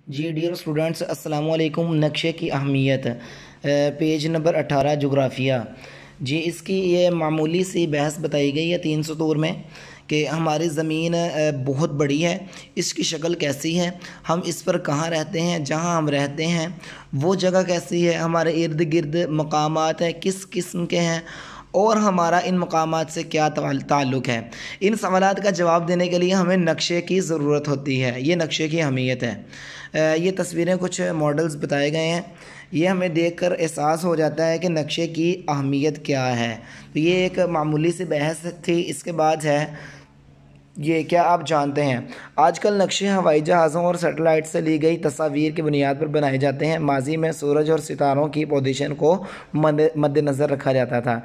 جی dear students, السلام علیکم۔ نقشے کی اہمیت، پیج نمبر 18 جغرافیہ۔ جی اس کی یہ معمولی سی بحث بتائی گئی ہے 3 سطور میں کہ ہماری زمین بہت بڑی ہے، اس کی شکل کیسی ہے، ہم اس پر کہاں رہتے ہیں، جہاں ہم رہتے ہیں وہ جگہ کیسی ہے، ہمارے ارد گرد مقامات ہیں کس قسم کے ہیں، اور ہمارا ان مقامات سے کیا تعلق ہے۔ ان سوالات کا جواب دینے کے لیے ہمیں نقشے کی ضرورت ہوتی ہے، یہ نقشے کی اہمیت ہے۔ یہ تصویریں کچھ ماڈلز بتائے گئے ہیں، یہ ہمیں دیکھ کر احساس ہو جاتا ہے کہ نقشے کی اہمیت کیا ہے۔ تو یہ ایک معمولی سی بحث تھی۔ اس کے بعد ہے یہ کیا آپ جانتے ہیں آج کل نقشے ہوائی جہازوں اور سیٹلائٹ سے لی گئی تصاویر کی بنیاد پر بنائے جاتے ہیں۔ ماضی میں سورج اور ستاروں کی پوزیشن کو مد نظر رکھا جاتا تھا،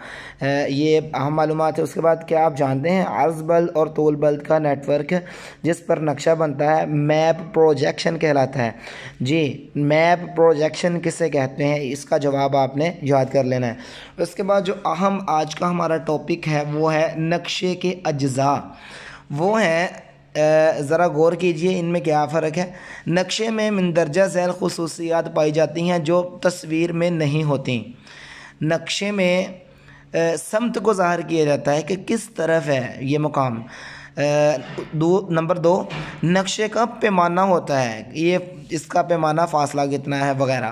یہ اہم معلومات ہے۔ اس کے بعد کیا آپ جانتے ہیں عرض بلد اور طول بلد کا نیٹ ورک جس پر نقشہ بنتا ہے میپ پروجیکشن کہلاتا ہے۔ جی میپ پروجیکشن کسے کہتے ہیں، اس کا جواب آپ نے یاد کر لینا ہے۔ اس کے بعد جو اہم آج کا ہمارا ٹاپک ہے وہ ہے نقشے کے اجزاء، وہ ہیں ذرا غور کیجئے ان میں کیا فرق ہے۔ نقشے میں مندرجہ ذیل خصوصیات پائی جاتی ہیں جو تصویر میں نہیں ہوتی۔ نقشے میں سمت کو ظاہر کیا جاتا ہے کہ کس طرف ہے یہ مقام۔ نمبر 2 نقشے کا پیمانہ ہوتا ہے، یہ اس کا پیمانہ فاصلہ کتنا ہے وغیرہ۔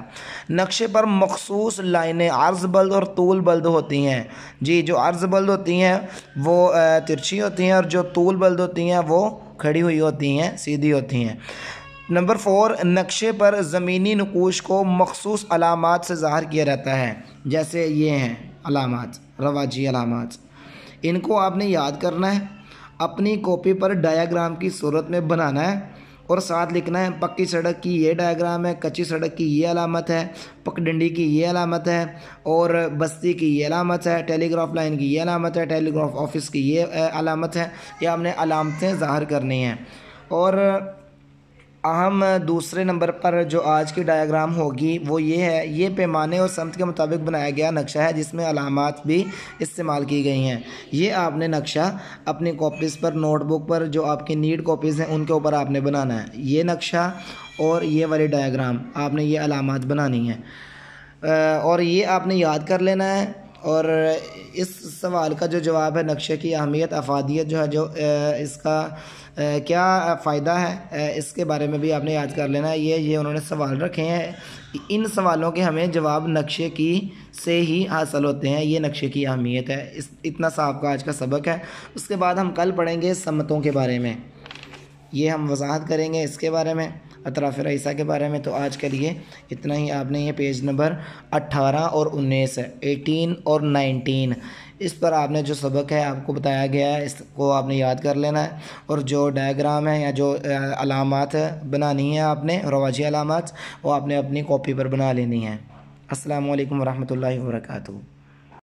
نقشے پر مخصوص لائنیں عرض بلد اور طول بلد ہوتی ہیں۔ جی جو عرض بلد ہوتی ہیں وہ ترچھی ہوتی ہیں اور جو طول بلد ہوتی ہیں وہ کھڑی ہوئی ہوتی ہیں، سیدھی ہوتی ہیں۔ نمبر 4 نقشے پر زمینی نقوش کو مخصوص علامات سے ظاہر کیا جاتا ہے، جیسے یہ ہیں علامات، رواجی علامات، ان کو آپ نے یاد کرنا ہے، اپنی کاپی پر ڈایاگرام کی صورت میں بنانا ہے اور ساتھ لکھنا ہے پکی سڑک کی یہ ڈایاگرام ہے، کچی سڑک کی یہ علامت ہے، پگڈنڈی کی یہ علامت ہے، اور بستی کی یہ علامت ہے، ٹیلی گراف لائن کی یہ علامت ہے، ٹیلی گراف آفس کی یہ علامت ہے۔ یہ ہم نے علامتیں ظاہر کرنی ہیں۔ اور اہم دوسرے نمبر پر جو آج کی ڈایاگرام ہوگی وہ یہ ہے، یہ پیمانے اور سمت کے مطابق بنایا گیا نقشہ ہے جس میں علامات بھی استعمال کی گئی ہیں۔ یہ آپ نے نقشہ اپنی کاپیز پر، نوٹ بک پر جو آپ کی نیڈ کاپیز ہیں ان کے اوپر آپ نے بنانا ہے۔ یہ نقشہ اور یہ والی ڈایاگرام آپ نے یہ علامات بنانی ہیں، اور یہ آپ نے یاد کر لینا ہے۔ اور اس سوال کا جو جواب ہے نقشے کی اہمیت، افادیت جو ہے، جو اس کا کیا فائدہ ہے، اس کے بارے میں بھی آپ نے یاد کر لینا ہے۔ یہ انہوں نے سوال رکھے ہیں، ان سوالوں کے ہمیں جواب نقشے کی سے ہی حاصل ہوتے ہیں۔ یہ نقشے کی اہمیت ہے۔ اتنا سا آپ کا آج کا سبق ہے۔ اس کے بعد ہم کل پڑھیں گے سمتوں کے بارے میں، یہ ہم وضاحت کریں گے اس کے بارے میں، اطراف رئیسہ کے بارے میں۔ تو آج کے لیے اتنا ہی۔ آپ نے یہ پیج نمبر 18 اور 19 ہے، 18 اور 19، اس پر آپ نے جو سبق ہے آپ کو بتایا گیا ہے، اس کو آپ نے یاد کر لینا ہے، اور جو ڈایاگرام ہے یا جو علامات بنانی ہیں آپ نے، رواجی علامات، وہ آپ نے اپنی کاپی پر بنا لینی ہیں۔ السلام علیکم ورحمۃ اللہ وبرکاتہ۔